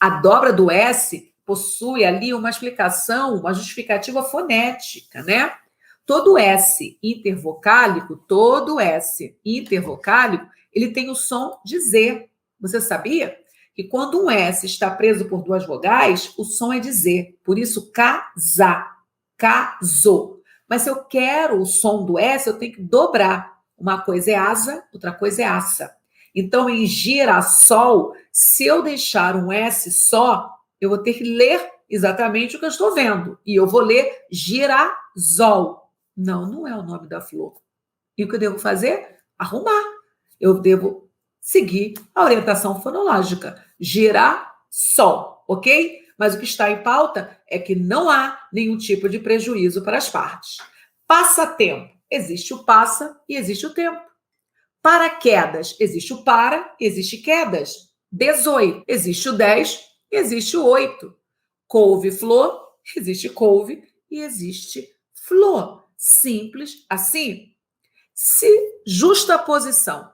A dobra do S possui ali uma explicação, uma justificativa fonética, né? Todo S intervocálico, ele tem o som de Z. Você sabia que quando um S está preso por 2 vogais, o som é de Z. Por isso, casar, casou. Mas se eu quero o som do S, eu tenho que dobrar. Uma coisa é asa, outra coisa é aça. Então, em girassol, se eu deixar um S só, eu vou ter que ler exatamente o que eu estou vendo. E eu vou ler girasol. Não, não é o nome da flor. E o que eu devo fazer? Arrumar. Eu devo seguir a orientação fonológica. Girassol, ok? Mas o que está em pauta é que não há nenhum tipo de prejuízo para as partes. Passatempo. Existe o passa e existe o tempo. Paraquedas. Existe o para e existe quedas. 18. Existe o 10 e existe o 8. Couve-flor. Existe couve e existe flor. Simples assim. Se justaposição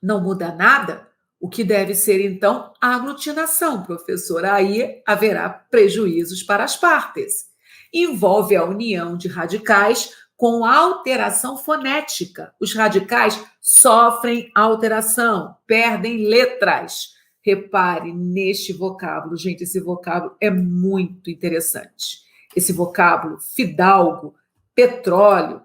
não muda nada, o que deve ser, então, a aglutinação, professora. Aí haverá prejuízos para as partes. Envolve a união de radicais com alteração fonética. Os radicais sofrem alteração, perdem letras. Repare neste vocábulo. Gente, esse vocábulo é muito interessante. Esse vocábulo, fidalgo, petróleo,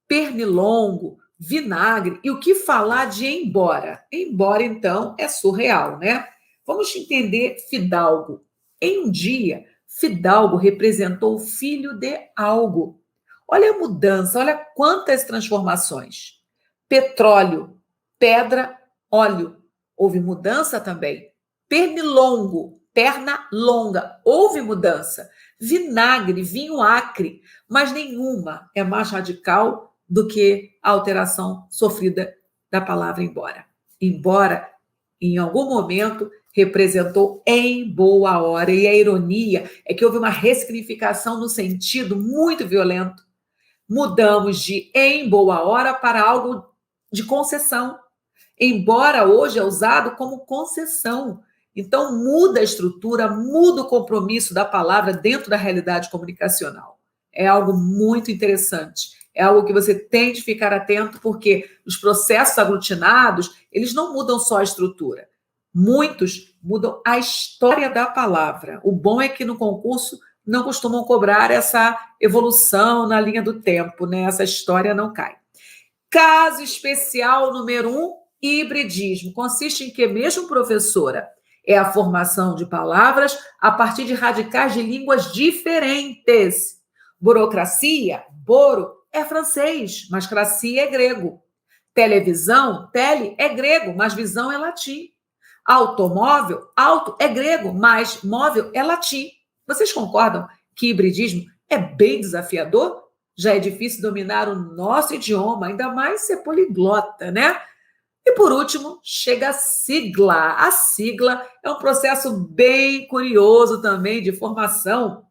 pernilongo, vinagre. E o que falar de embora? Embora, então, é surreal, né? Vamos entender fidalgo. Em um dia, fidalgo representou o filho de algo. Olha a mudança, olha quantas transformações. Petróleo, pedra, óleo. Houve mudança também. Pernilongo, perna longa. Houve mudança. Vinagre, vinho acre. Mas nenhuma é mais radical do que a alteração sofrida da palavra embora. Embora, em algum momento, representou em boa hora. E a ironia é que houve uma ressignificação no sentido muito violento. Mudamos de em boa hora para algo de concessão. Embora hoje é usado como concessão. Então, muda a estrutura, muda o compromisso da palavra dentro da realidade comunicacional. É algo muito interessante. é algo que você tem de ficar atento, porque os processos aglutinados, eles não mudam só a estrutura. Muitos mudam a história da palavra. O bom é que no concurso não costumam cobrar essa evolução na linha do tempo, né? Essa história não cai. Caso especial número 1, hibridismo. Consiste em que mesmo, professora? É a formação de palavras a partir de radicais de línguas diferentes. Burocracia, boro, é francês, mas cracia é grego. Televisão, tele, é grego, mas visão é latim. Automóvel, auto é grego, mas móvel é latim. Vocês concordam que hibridismo é bem desafiador? Já é difícil dominar o nosso idioma, ainda mais ser poliglota, né? E por último, chega a sigla. A sigla é um processo bem curioso também de formação.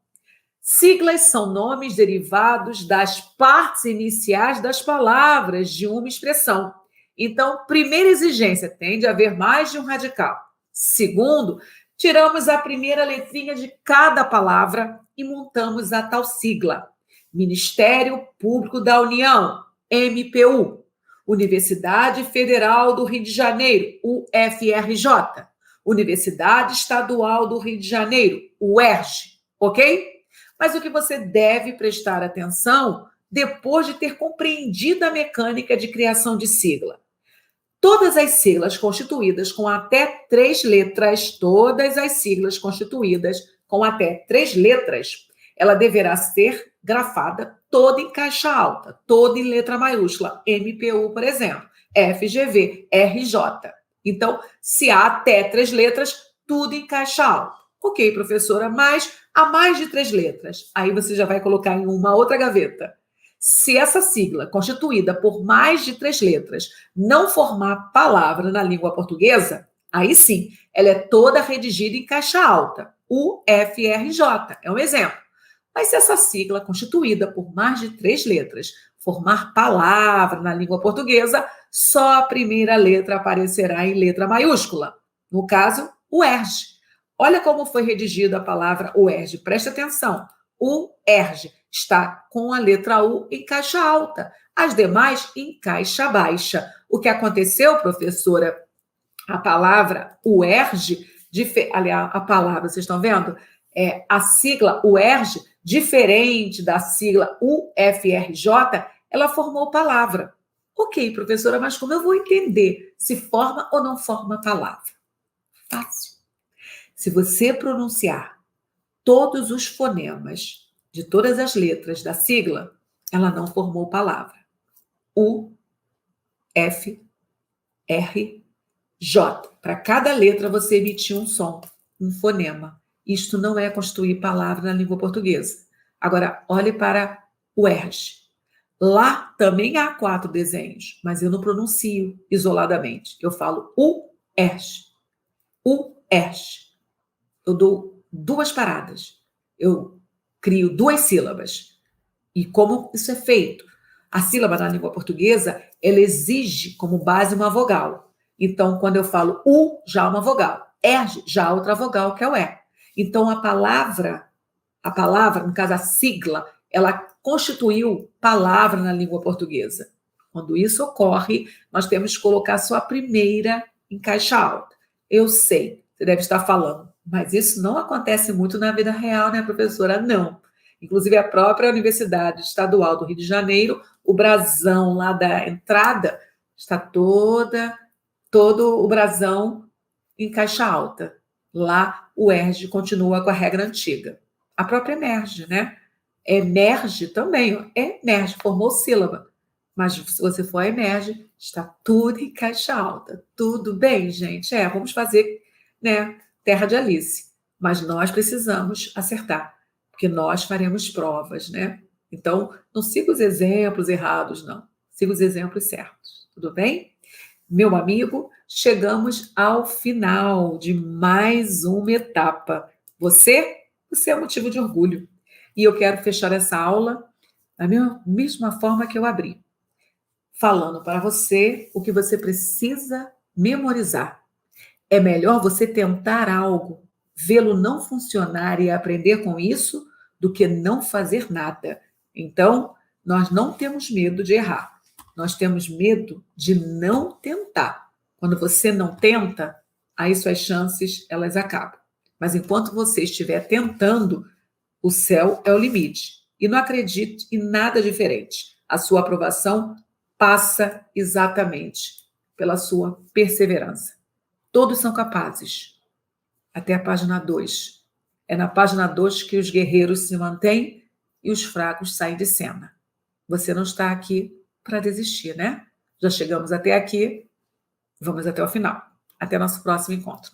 Siglas são nomes derivados das partes iniciais das palavras de uma expressão. Então, primeira exigência, tem de haver mais de um radical. Segundo, tiramos a primeira letrinha de cada palavra e montamos a tal sigla. Ministério Público da União, MPU. Universidade Federal do Rio de Janeiro, UFRJ. Universidade Estadual do Rio de Janeiro, UERJ. Ok? Mas o que você deve prestar atenção depois de ter compreendido a mecânica de criação de sigla? Todas as siglas constituídas com até 3 letras, ela deverá ser grafada toda em caixa alta, toda em letra maiúscula, MPU, por exemplo, FGV, RJ. Então, se há até 3 letras, tudo em caixa alta. Ok, professora, mas há mais de 3 letras. Aí você já vai colocar em uma outra gaveta. Se essa sigla, constituída por mais de 3 letras, não formar palavra na língua portuguesa, aí sim, ela é toda redigida em caixa alta, UFRJ, é um exemplo. Mas se essa sigla, constituída por mais de 3 letras, formar palavra na língua portuguesa, só a primeira letra aparecerá em letra maiúscula. No caso, UERJ. Olha como foi redigida a palavra UERJ. Preste atenção. UERJ está com a letra U em caixa alta, as demais em caixa baixa. O que aconteceu, professora? A palavra UERJ, aliás, a palavra, vocês estão vendo? A sigla UERJ, diferente da sigla UFRJ, ela formou palavra. Ok, professora, mas como eu vou entender se forma ou não forma palavra? Fácil. Se você pronunciar todos os fonemas de todas as letras da sigla, ela não formou palavra. U, F, R, J. Para cada letra você emitiu um som, um fonema. Isto não é constituir palavra na língua portuguesa. Agora, olhe para o ERJ. Lá também há 4 desenhos, mas eu não pronuncio isoladamente. Eu falo UERJ. UERJ. Eu dou 2 paradas. Eu crio 2 sílabas. E como isso é feito? A sílaba na língua portuguesa, ela exige como base uma vogal. Então, quando eu falo U, já há uma vogal. ERJ, já há outra vogal, que é o E. Então, a palavra, no caso, a sigla, ela constituiu palavra na língua portuguesa. Quando isso ocorre, nós temos que colocar só a primeira em caixa alta. Eu sei, você deve estar falando, mas isso não acontece muito na vida real, né, professora? Não. Inclusive, a própria Universidade Estadual do Rio de Janeiro, o brasão lá da entrada, está todo o brasão em caixa alta. Lá, o ERJ continua com a regra antiga. A própria EMERGE, né? EMERGE também, EMERGE, formou sílaba. Mas se você for a EMERGE, está tudo em caixa alta. Tudo bem, gente? Vamos fazer, né, terra de Alice. Mas nós precisamos acertar, porque nós faremos provas, né? Então, não siga os exemplos errados, não. Siga os exemplos certos. Tudo bem? Meu amigo, chegamos ao final de mais uma etapa. Você é motivo de orgulho. E eu quero fechar essa aula da mesma forma que eu abri, falando para você o que você precisa memorizar. É melhor você tentar algo, vê-lo não funcionar e aprender com isso, do que não fazer nada. Então, Nós não temos medo de errar. Nós temos medo de não tentar. Quando você não tenta, aí suas chances, elas acabam. Mas enquanto você estiver tentando, o céu é o limite. E não acredite em nada diferente. A sua aprovação passa exatamente pela sua perseverança. Todos são capazes. Até a página 2. É na página 2 que os guerreiros se mantêm e os fracos saem de cena. Você não está aqui para desistir, né? Já chegamos até aqui, vamos até o final. Até nosso próximo encontro.